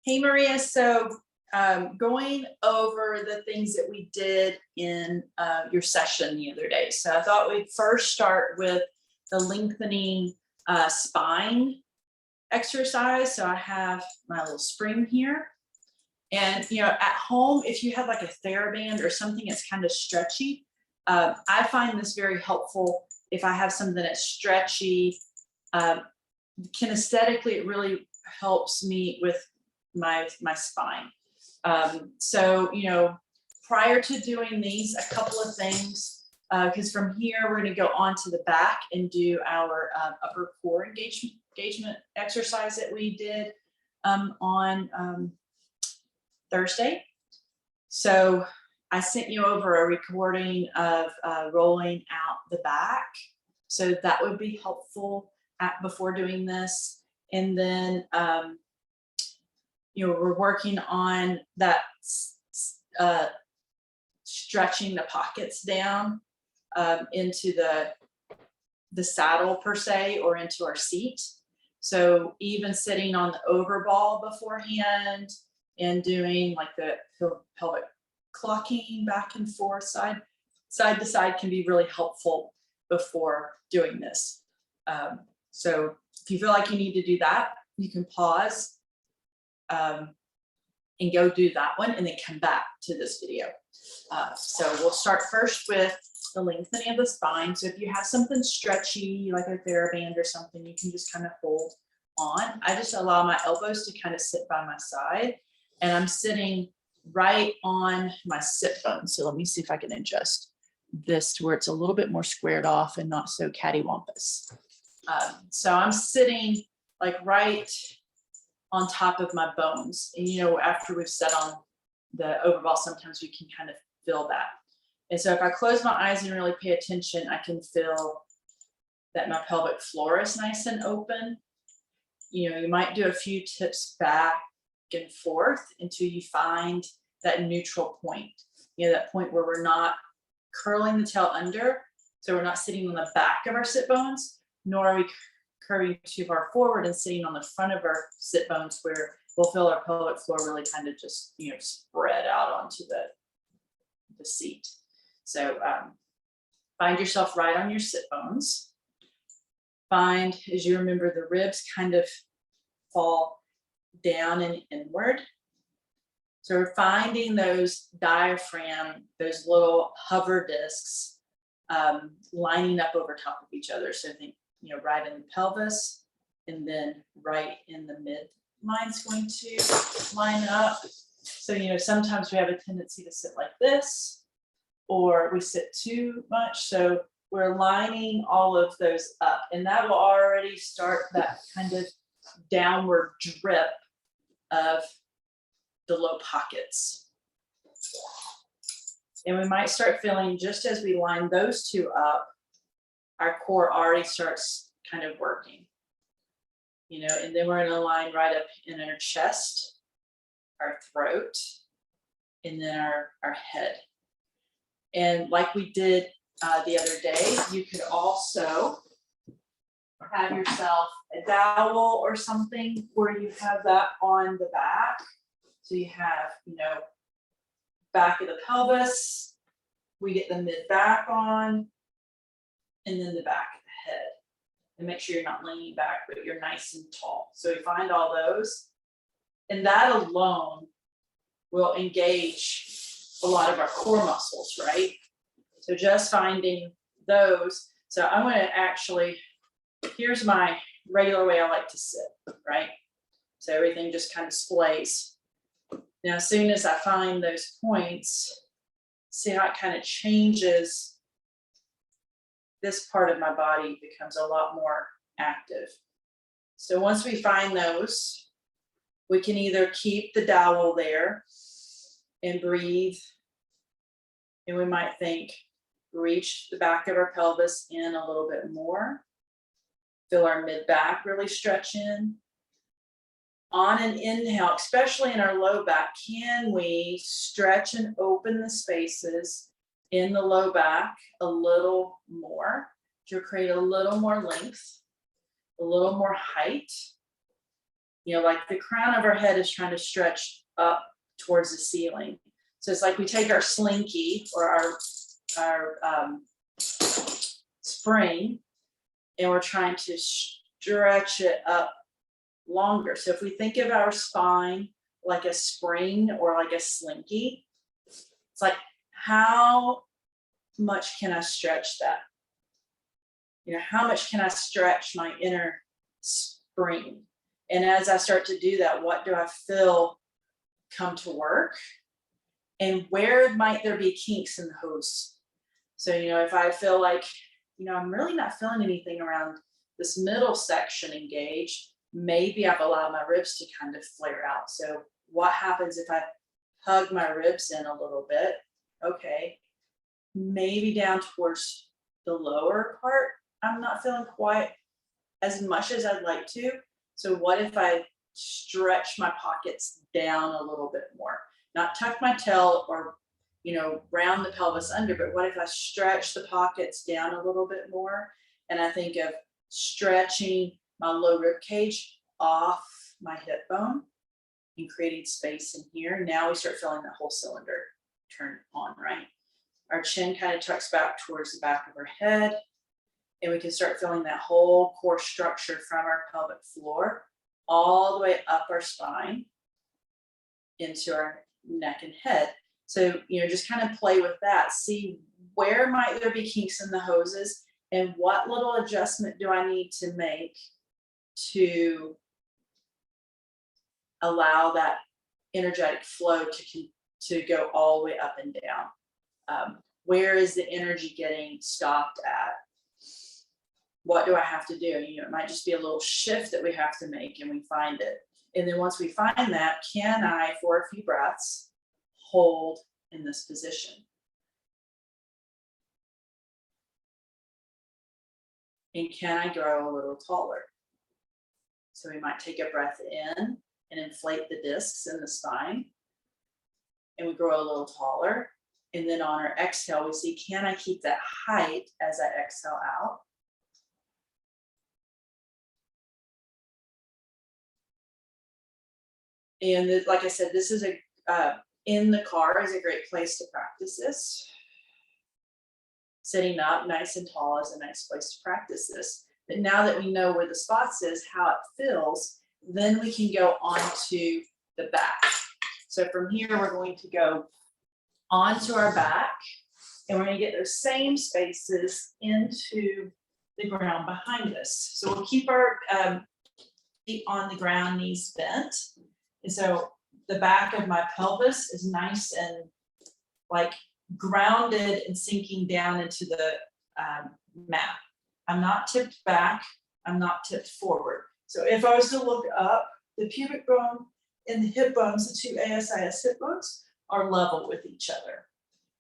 Hey, Maria. So going over the things that we did in your session the other day. So I thought we'd first start with the lengthening spine exercise. So I have my little spring here. And, at home, if you have like a TheraBand or something that's kind of stretchy, I find this very helpful if I have something that's stretchy. Kinesthetically, it really helps me with my spine. So, prior to doing these, a couple of things, because from here we're going to go on to the back and do our upper core engagement exercise that we did on Thursday. So I sent you over a recording of rolling out the back. So that would be helpful before doing this. And then, we're working on that stretching the pockets down into the saddle per se, or into our seat. So even sitting on the overball beforehand and doing like the pelvic clocking back and forth, side to side, can be really helpful before doing this. So if you feel like you need to do that, you can pause and go do that one and then come back to this video. So we'll start first with the lengthening of the spine. So if you have something stretchy, like a TheraBand or something, you can just kind of hold on. I just allow my elbows to kind of sit by my side, and I'm sitting right on my sit bone. So let me see if I can adjust this to where it's a little bit more squared off and not so cattywampus. So I'm sitting like right on top of my bones. And, after we've sat on the overball, sometimes we can kind of feel that. And so if I close my eyes and really pay attention, I can feel that my pelvic floor is nice and open. You might do a few tips back and forth until you find that neutral point, that point where we're not curling the tail under. So we're not sitting on the back of our sit bones, nor are we curving too far forward and sitting on the front of our sit bones, where we'll feel our pelvic floor really kind of just, spread out onto the seat. So find yourself right on your sit bones. Find, as you remember, the ribs kind of fall down and inward. So we're finding those diaphragm, those little hover discs lining up over top of each other. So think, right in the pelvis, and then right in the midline's going to line up. So, sometimes we have a tendency to sit like this, or we sit too much. So we're lining all of those up, and that will already start that kind of downward drip of the low pockets. And we might start feeling, just as we line those two up, our core already starts kind of working, and then we're going to line right up in our chest, our throat, and then our head. And like we did the other day, you could also have yourself a dowel or something where you have that on the back. So you have, back of the pelvis, we get the mid back on, and then the back of the head. And make sure you're not leaning back, but you're nice and tall. So we find all those, and that alone will engage a lot of our core muscles, right? So just finding those. So I'm going to actually, here's my regular way I like to sit, right? So everything just kind of splays. Now, as soon as I find those points, see how it kind of changes. This part of my body becomes a lot more active. So once we find those, we can either keep the dowel there and breathe. And we might think, reach the back of our pelvis in a little bit more. Feel our mid back really stretch in. On an inhale, especially in our low back, can we stretch and open the spaces in the low back a little more to create a little more length, a little more height? You know, like the crown of our head is trying to stretch up towards the ceiling. So it's like we take our slinky or our spring, and we're trying to stretch it up longer. So if we think of our spine like a spring or like a slinky, it's like, how much can I stretch that? You know, how much can I stretch my inner spring? And as I start to do that, what do I feel come to work? And where might there be kinks in the hose? So, you know, if I feel like, you know, I'm really not feeling anything around this middle section engaged, maybe I've allowed my ribs to kind of flare out. So what happens if I hug my ribs in a little bit? Okay, maybe down towards the lower part, I'm not feeling quite as much as I'd like to. So what if I stretch my pockets down a little bit more? Not tuck my tail or, you know, round the pelvis under, but what if I stretch the pockets down a little bit more? And I think of stretching my low rib cage off my hip bone and creating space in here. Now we start feeling that whole cylinder turn on, right? Our chin kind of tucks back towards the back of our head, and we can start feeling that whole core structure from our pelvic floor all the way up our spine into our neck and head. So, you know, just kind of play with that. See where might there be kinks in the hoses, and what little adjustment do I need to make to allow that energetic flow to go all the way up and down. Where is the energy getting stopped at? What do I have to do? You know, it might just be a little shift that we have to make, and we find it. And then once we find that, can I, for a few breaths, hold in this position? And can I grow a little taller? So we might take a breath in and inflate the discs in the spine, and we grow a little taller. And then on our exhale, we see, can I keep that height as I exhale out? And like I said, this is in the car is a great place to practice this. Sitting up nice and tall is a nice place to practice this. But now that we know where the spots is, how it feels, then we can go onto the back. So from here, we're going to go onto our back, and we're going to get those same spaces into the ground behind us. So we'll keep our feet on the ground, knees bent. And so the back of my pelvis is nice and like grounded and sinking down into the mat. I'm not tipped back, I'm not tipped forward. So if I was to look up, the pubic bone and the hip bones, the two ASIS hip bones, are level with each other.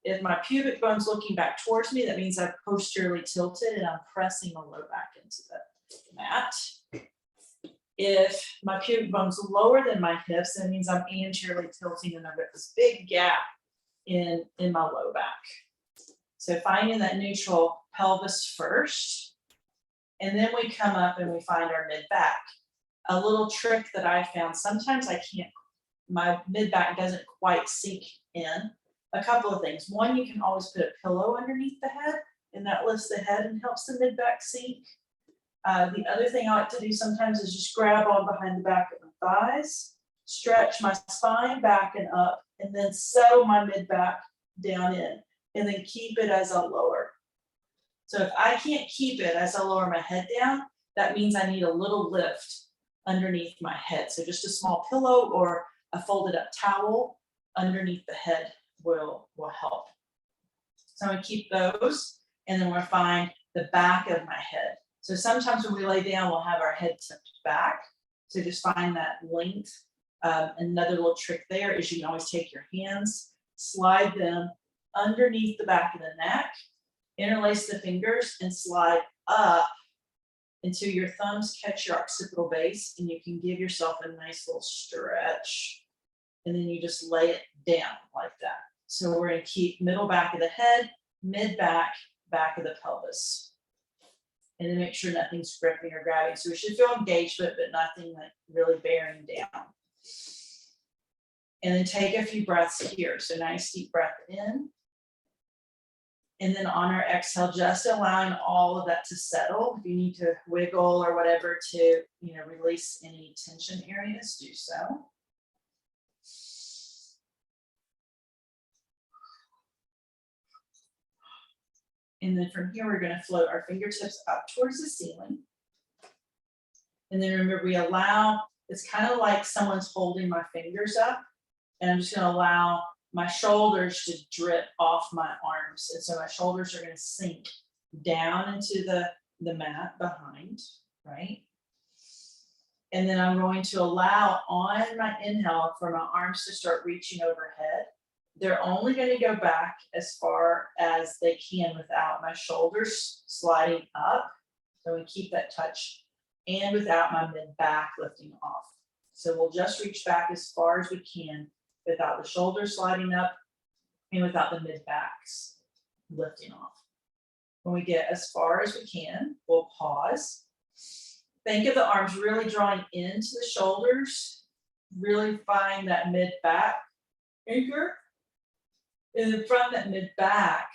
If my pubic bone's looking back towards me, that means I've posteriorly tilted and I'm pressing the low back into the mat. If my pubic bone's lower than my hips, that means I'm anteriorly tilting and I've got this big gap in my low back. So finding that neutral pelvis first, and then we come up and we find our mid back. A little trick that I found, sometimes my mid back doesn't quite sink in. A couple of things. One, you can always put a pillow underneath the head, and that lifts the head and helps the mid back sink. The other thing I like to do sometimes is just grab on behind the back of my thighs, stretch my spine back and up, and then sew my mid back down in, and then keep it as I lower. So if I can't keep it as I lower my head down, that means I need a little lift underneath my head. So just a small pillow or a folded up towel underneath the head will help. So I'm gonna keep those, and then we'll find the back of my head. So sometimes when we lay down, we'll have our head tipped back. So just find that length. Another little trick there is you can always take your hands, slide them underneath the back of the neck, interlace the fingers, and slide up until your thumbs catch your occipital base, and you can give yourself a nice little stretch. And then you just lay it down like that. So we're going to keep middle back of the head, mid back, back of the pelvis. And then make sure nothing's gripping or grabbing. So we should feel engagement, but nothing like really bearing down. And then take a few breaths here. So nice deep breath in. And then on our exhale, just allowing all of that to settle. If you need to wiggle or whatever to, release any tension areas, do so. And then from here, we're going to float our fingertips up towards the ceiling. And then remember, we allow, it's kind of like someone's holding my fingers up. And I'm just going to allow my shoulders to drip off my arms. And so my shoulders are going to sink down into the mat behind, right? And then I'm going to allow on my inhale for my arms to start reaching overhead. They're only going to go back as far as they can without my shoulders sliding up. So we keep that touch and without my mid back lifting off. So we'll just reach back as far as we can without the shoulders sliding up and without the mid backs lifting off. When we get as far as we can, we'll pause. Think of the arms really drawing into the shoulders, really find that mid back anchor. And then from that mid back,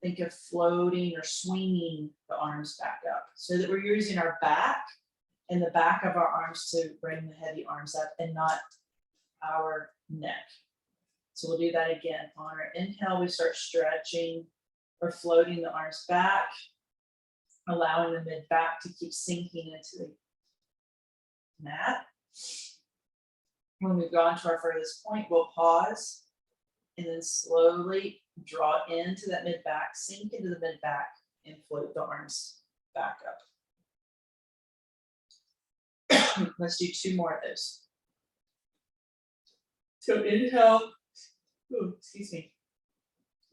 think of floating or swinging the arms back up so that we're using our back and the back of our arms to bring the heavy arms up and not our neck. So we'll do that again. On our inhale, we start stretching or floating the arms back, allowing the mid back to keep sinking into the mat. When we've gone to our furthest point, we'll pause and then slowly draw into that mid back, sink into the mid back, and float the arms back up. Let's do 2 more of those. So inhale, excuse me.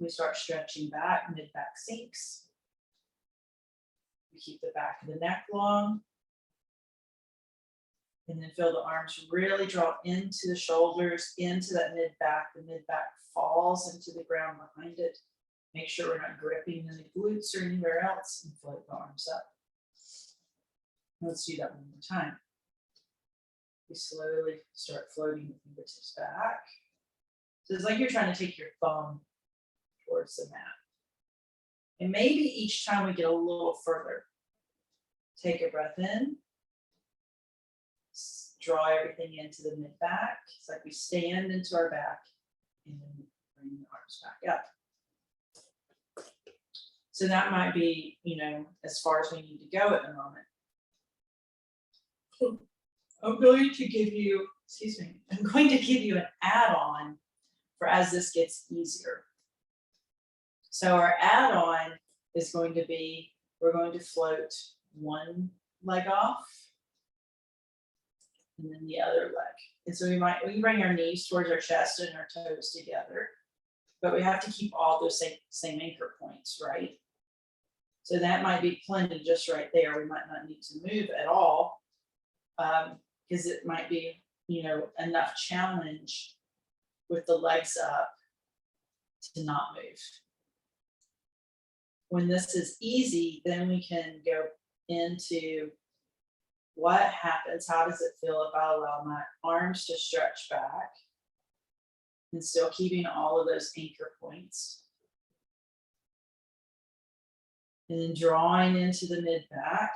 We start stretching back, mid back sinks. We keep the back of the neck long. And then feel the arms really draw into the shoulders, into that mid back. The mid back falls into the ground behind it. Make sure we're not gripping in the glutes or anywhere else, and float the arms up. Let's do that one more time. We slowly start floating the fingertips back. So it's like you're trying to take your thumb towards the mat. And maybe each time we get a little further. Take a breath in. Draw everything into the mid back. It's like we stand into our back and then bring the arms back up. So that might be, as far as we need to go at the moment. I'm going to give you an add-on for as this gets easier. So our add-on is going to be, we're going to float one leg off and then the other leg. And so we can bring our knees towards our chest and our toes together, but we have to keep all those same anchor points, right? So that might be plenty just right there. We might not need to move at all. Because it might be, enough challenge with the legs up to not move. When this is easy, then we can go into what happens, how does it feel if I allow my arms to stretch back and still keeping all of those anchor points. And then drawing into the mid back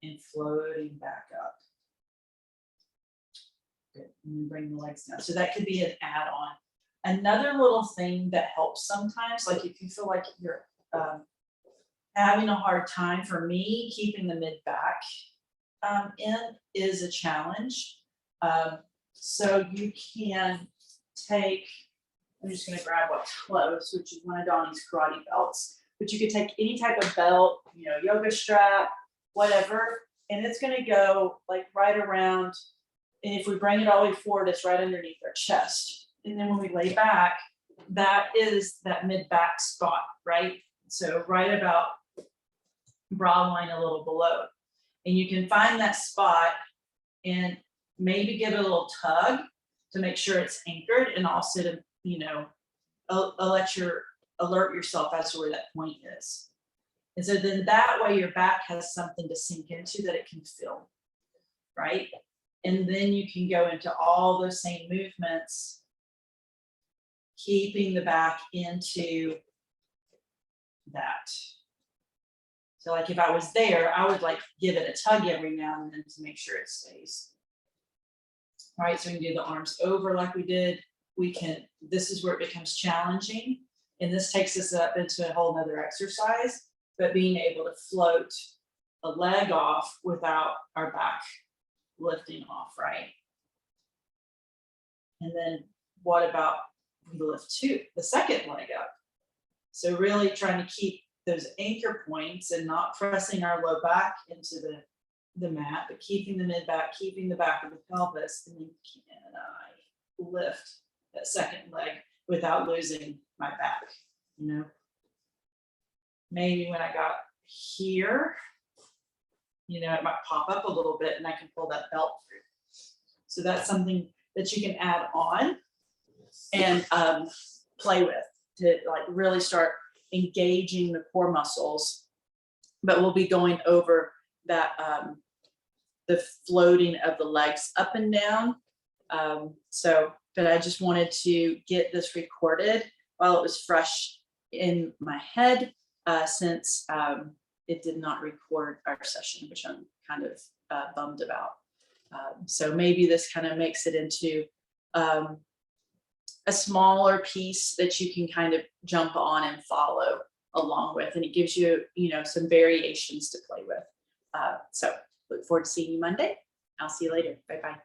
and floating back up. Good. And then bring the legs down. So that could be an add-on. Another little thing that helps sometimes, like if you feel like you're having a hard time, for me, keeping the mid back in is a challenge. So you can take, I'm just going to grab what's close, which is one of Donnie's karate belts. But you could take any type of belt, yoga strap, whatever, and it's going to go like right around. And if we bring it all the way forward, it's right underneath our chest. And then when we lay back, that is that mid back spot, right? So right about brow line, a little below. And you can find that spot and maybe give it a little tug to make sure it's anchored, and also to, alert yourself as to where that point is. And so then that way your back has something to sink into that it can feel, right? And then you can go into all those same movements, keeping the back into that. So like if I was there, I would like give it a tug every now and then to make sure it stays. All right, so we can do the arms over like we did. We can, this is where it becomes challenging. And this takes us up into a whole nother exercise, but being able to float a leg off without our back lifting off, right? And then what about we lift the second leg up? So really trying to keep those anchor points and not pressing our low back into the mat, but keeping the mid back, keeping the back of the pelvis, and then can I lift that second leg without losing my back, you know? Maybe when I got here, you know, it might pop up a little bit and I can pull that belt through. So that's something that you can add on and play with to like really start engaging the core muscles. But we'll be going over that, the floating of the legs up and down. But I just wanted to get this recorded while it was fresh in my head, since it did not record our session, which I'm kind of bummed about. So maybe this kind of makes it into a smaller piece that you can kind of jump on and follow along with, and it gives you, you know, some variations to play with. So look forward to seeing you Monday. I'll see you later. Bye-bye.